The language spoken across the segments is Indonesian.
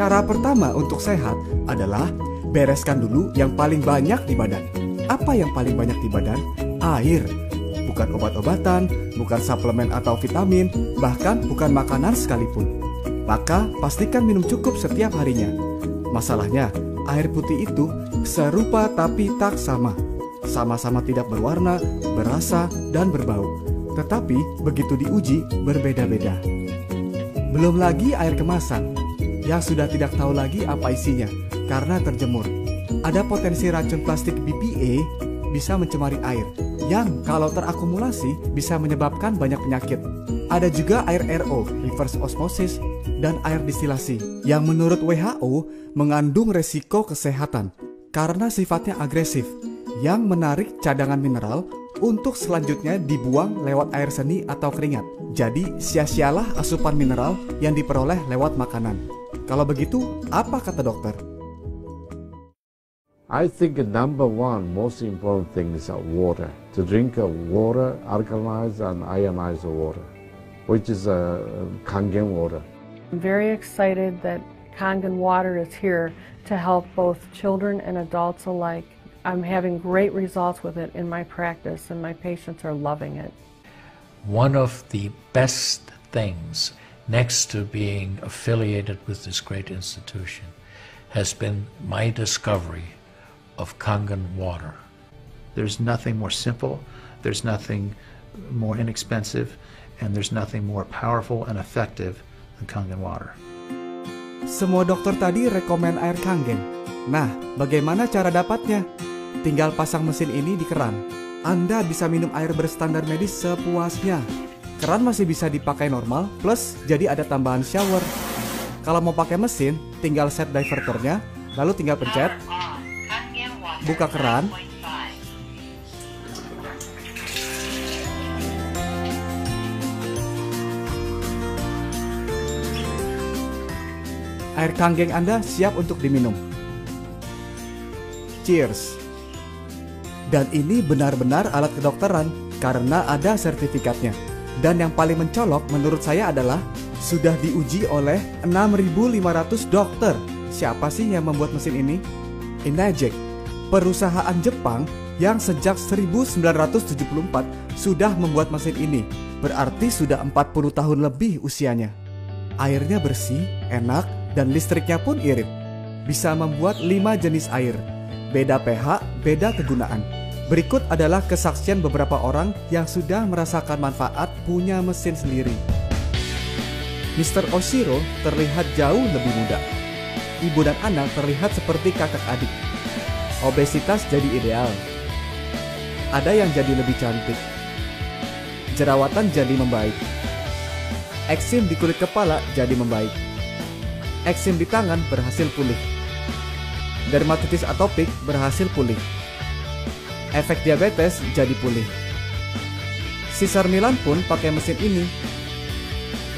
Cara pertama untuk sehat adalah bereskan dulu yang paling banyak di badan. Apa yang paling banyak di badan? Air. Bukan obat-obatan, bukan suplemen atau vitamin, bahkan bukan makanan sekalipun. Maka pastikan minum cukup setiap harinya. Masalahnya, air putih itu serupa tapi tak sama. Sama-sama tidak berwarna, berasa, dan berbau. Tetapi begitu diuji, berbeda-beda. Belum lagi air kemasan, yang sudah tidak tahu lagi apa isinya karena terjemur. Ada potensi racun plastik BPA bisa mencemari air, yang kalau terakumulasi bisa menyebabkan banyak penyakit. Ada juga air RO, reverse osmosis, dan air distilasi, yang menurut WHO mengandung resiko kesehatan karena sifatnya agresif, yang menarik cadangan mineral untuk selanjutnya dibuang lewat air seni atau keringat. Jadi sia-sialah asupan mineral yang diperoleh lewat makanan. Kalau begitu, apa kata dokter? I think number one most important thing is water. To drink water, alkalized and ionized water, which is Kangen water. I'm very excited that Kangen water is here to help both children and adults alike. I'm having great results with it in my practice, and my patients are loving it. One of the best things, next to being affiliated with this great institution, has been my discovery of Kangen water. There's nothing more simple, there's nothing more inexpensive, and there's nothing more powerful and effective than Kangen water. Semua dokter tadi rekomen air Kangen. Nah, bagaimana cara dapatnya? Tinggal pasang mesin ini di keran. Anda bisa minum air berstandar medis sepuasnya. Keran masih bisa dipakai normal, plus jadi ada tambahan shower. Kalau mau pakai mesin, tinggal set diverternya, lalu tinggal pencet, buka keran, air Kangen Anda siap untuk diminum. Cheers! Dan ini benar-benar alat kedokteran karena ada sertifikatnya. Dan yang paling mencolok menurut saya adalah sudah diuji oleh 6.500 dokter. Siapa sih yang membuat mesin ini? Enagic, perusahaan Jepang yang sejak 1974 sudah membuat mesin ini. Berarti sudah 40 tahun lebih usianya. Airnya bersih, enak, dan listriknya pun irit. Bisa membuat 5 jenis air. Beda pH, beda kegunaan. Berikut adalah kesaksian beberapa orang yang sudah merasakan manfaat punya mesin sendiri. Mr. Oshiro terlihat jauh lebih muda. Ibu dan anak terlihat seperti kakak adik. Obesitas jadi ideal. Ada yang jadi lebih cantik. Jerawatan jadi membaik. Eksim di kulit kepala jadi membaik. Eksim di tangan berhasil pulih. Dermatitis atopik berhasil pulih. Efek diabetes jadi pulih. Sisar Milan pun pakai mesin ini.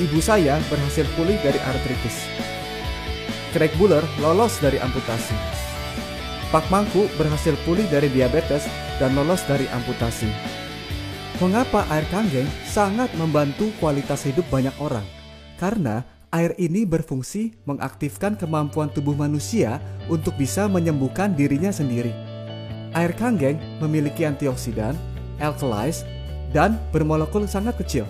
Ibu saya berhasil pulih dari artritis. Craig Buller lolos dari amputasi. Pak Mangku berhasil pulih dari diabetes dan lolos dari amputasi. Mengapa air Kangen sangat membantu kualitas hidup banyak orang? Karena air ini berfungsi mengaktifkan kemampuan tubuh manusia untuk bisa menyembuhkan dirinya sendiri. Air Kangen memiliki antioksidan, alkalize, dan bermolekul sangat kecil.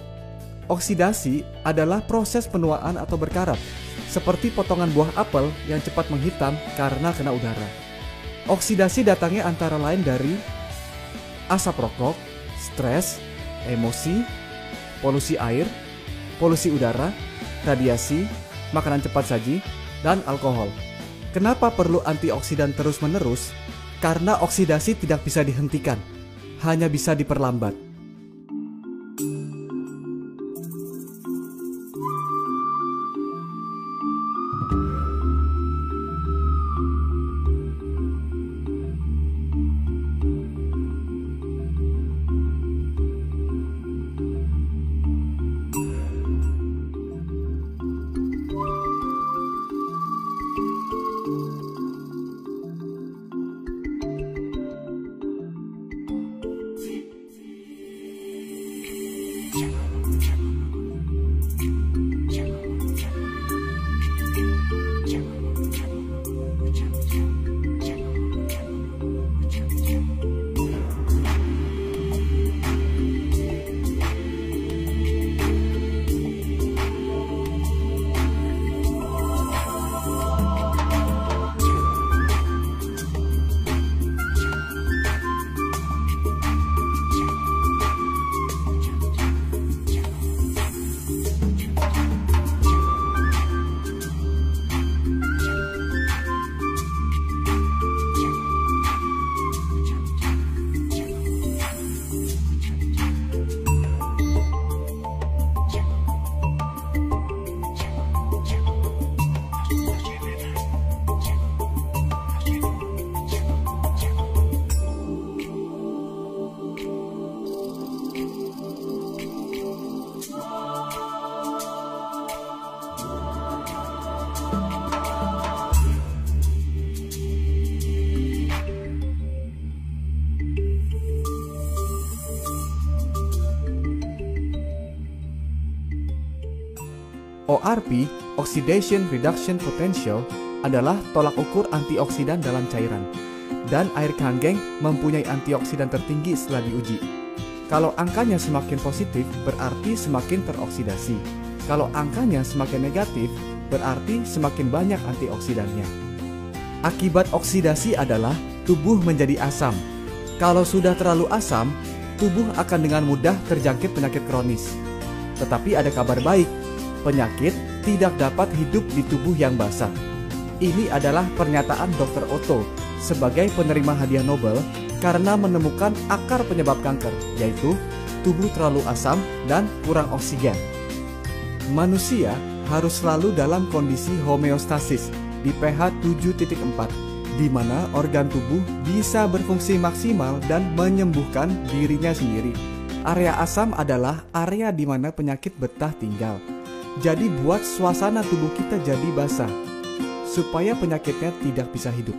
Oksidasi adalah proses penuaan atau berkarat, seperti potongan buah apel yang cepat menghitam karena kena udara. Oksidasi datangnya antara lain dari asap rokok, stres, emosi, polusi air, polusi udara, radiasi, makanan cepat saji, dan alkohol. Kenapa perlu antioksidan terus-menerus? Karena oksidasi tidak bisa dihentikan, hanya bisa diperlambat. ORP, Oxidation Reduction Potential, adalah tolak ukur antioksidan dalam cairan. Dan air kanggeng mempunyai antioksidan tertinggi setelah diuji. Kalau angkanya semakin positif, berarti semakin teroksidasi. Kalau angkanya semakin negatif, berarti semakin banyak antioksidannya. Akibat oksidasi adalah tubuh menjadi asam. Kalau sudah terlalu asam, tubuh akan dengan mudah terjangkit penyakit kronis. Tetapi ada kabar baik, penyakit tidak dapat hidup di tubuh yang basah. Ini adalah pernyataan Dr. Otto sebagai penerima hadiah Nobel karena menemukan akar penyebab kanker, yaitu tubuh terlalu asam dan kurang oksigen. Manusia harus selalu dalam kondisi homeostasis di pH 7.4, di mana organ tubuh bisa berfungsi maksimal dan menyembuhkan dirinya sendiri. Area asam adalah area di mana penyakit betah tinggal. Jadi buat suasana tubuh kita jadi basah, supaya penyakitnya tidak bisa hidup.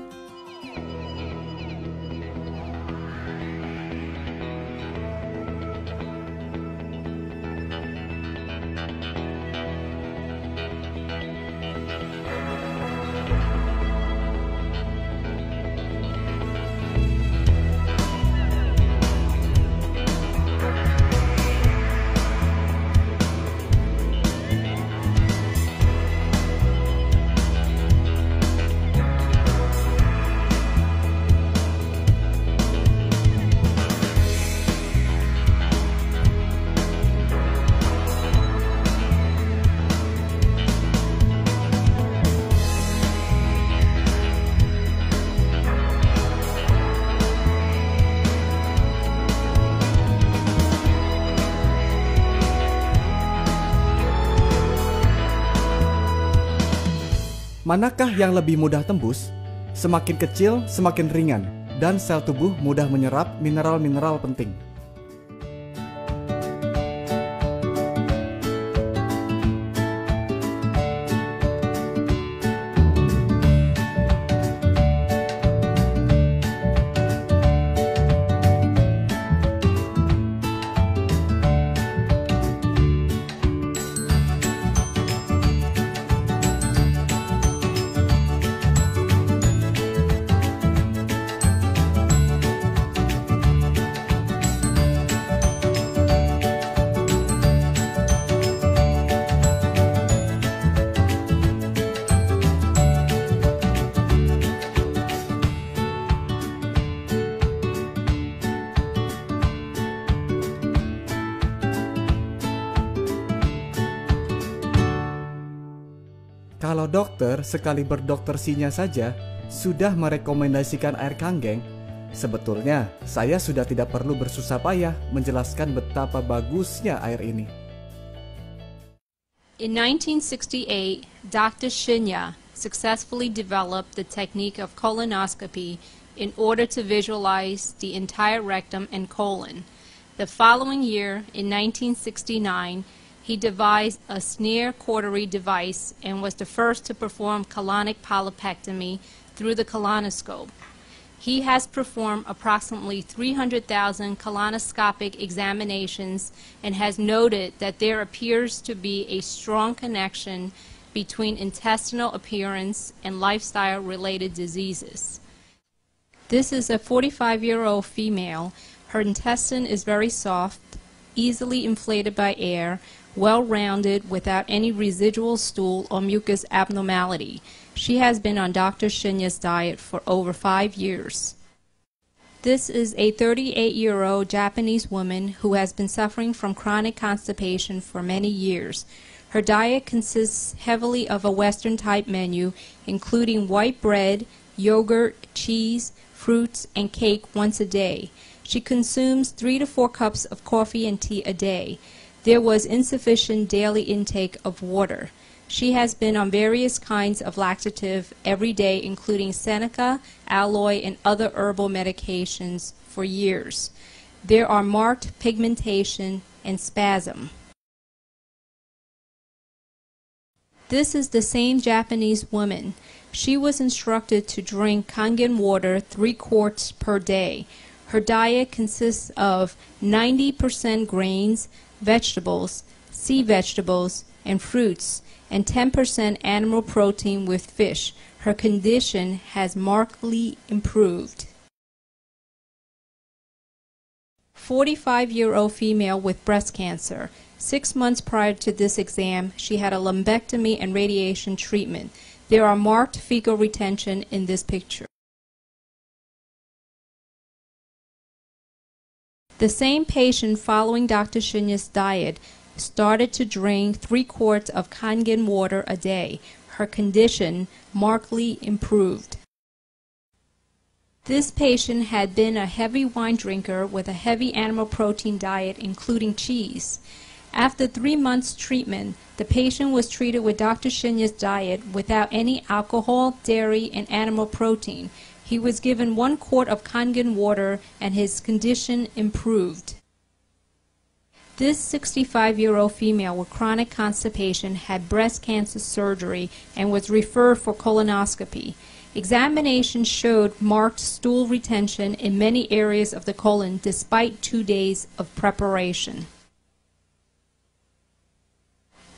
Manakah yang lebih mudah tembus? Semakin kecil, semakin ringan, dan sel tubuh mudah menyerap mineral-mineral penting. Kalau dokter sekali berdoktersinya saja sudah merekomendasikan air kanggeng, sebetulnya saya sudah tidak perlu bersusah payah menjelaskan betapa bagusnya air ini. In 1968, Dr. Shinya successfully developed the technique of colonoscopy in order to visualize the entire rectum and colon. The following year, in 1969, he devised a sneer cautery device and was the first to perform colonic polypectomy through the colonoscope. He has performed approximately 300,000 colonoscopic examinations and has noted that there appears to be a strong connection between intestinal appearance and lifestyle-related diseases. This is a 45-year-old female. Her intestine is very soft, easily inflated by air, well-rounded without any residual stool or mucus abnormality. She has been on Dr. Shinya's diet for over 5 years. This is a 38-year-old Japanese woman who has been suffering from chronic constipation for many years. Her diet consists heavily of a Western-type menu, including white bread, yogurt, cheese, fruits, and cake once a day. She consumes 3 to 4 cups of coffee and tea a day. There was insufficient daily intake of water. She has been on various kinds of laxative every day, including Seneca, Alloy, and other herbal medications for years. There are marked pigmentation and spasm. This is the same Japanese woman. She was instructed to drink Kangen water 3 quarts per day. Her diet consists of 90% grains, vegetables, sea vegetables, and fruits, and 10% animal protein with fish. Her condition has markedly improved. 45-year-old female with breast cancer. 6 months prior to this exam, she had a lumpectomy and radiation treatment. There are marked fecal retention in this picture. The same patient, following Dr. Shunya's diet, started to drink 3 quarts of Kangen water a day. Her condition markedly improved. This patient had been a heavy wine drinker with a heavy animal protein diet, including cheese. After 3 months treatment, the patient was treated with Dr. Shunya's diet without any alcohol, dairy, and animal protein. He was given 1 quart of Kangen water and his condition improved. This 65-year-old female with chronic constipation had breast cancer surgery and was referred for colonoscopy. Examination showed marked stool retention in many areas of the colon despite 2 days of preparation.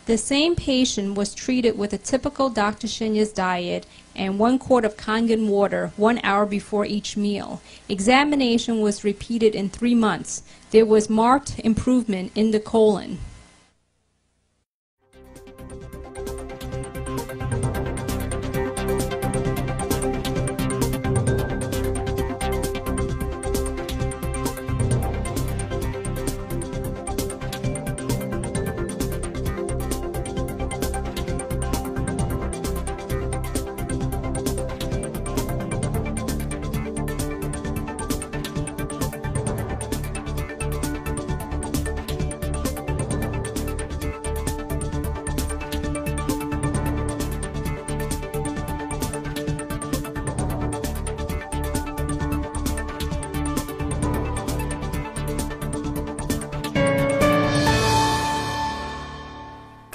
The same patient was treated with a typical Dr. Shunya's diet and 1 quart of Kangen water 1 hour before each meal. Examination was repeated in 3 months. There was marked improvement in the colon.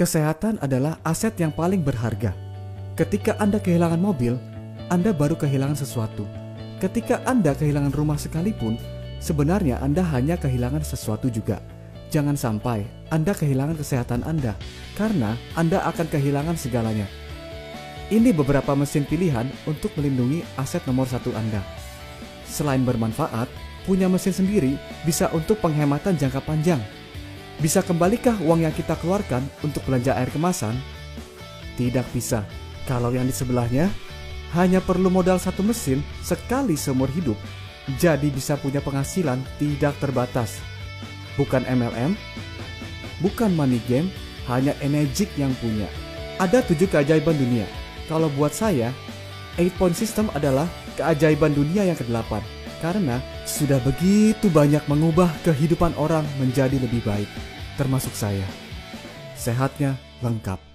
Kesehatan adalah aset yang paling berharga. Ketika Anda kehilangan mobil, Anda baru kehilangan sesuatu. Ketika Anda kehilangan rumah sekalipun, sebenarnya Anda hanya kehilangan sesuatu juga. Jangan sampai Anda kehilangan kesehatan Anda, karena Anda akan kehilangan segalanya. Ini beberapa mesin pilihan untuk melindungi aset nomor 1 Anda. Selain bermanfaat, punya mesin sendiri bisa untuk penghematan jangka panjang. Bisa kembalikah uang yang kita keluarkan untuk belanja air kemasan? Tidak bisa. Kalau yang di sebelahnya hanya perlu modal 1 mesin sekali seumur hidup, jadi bisa punya penghasilan tidak terbatas. Bukan MLM, bukan money game, hanya Energik yang punya. Ada 7 keajaiban dunia. Kalau buat saya, 8-point system adalah keajaiban dunia yang ke-8. Karena sudah begitu banyak mengubah kehidupan orang menjadi lebih baik, termasuk saya. Sehatnya lengkap.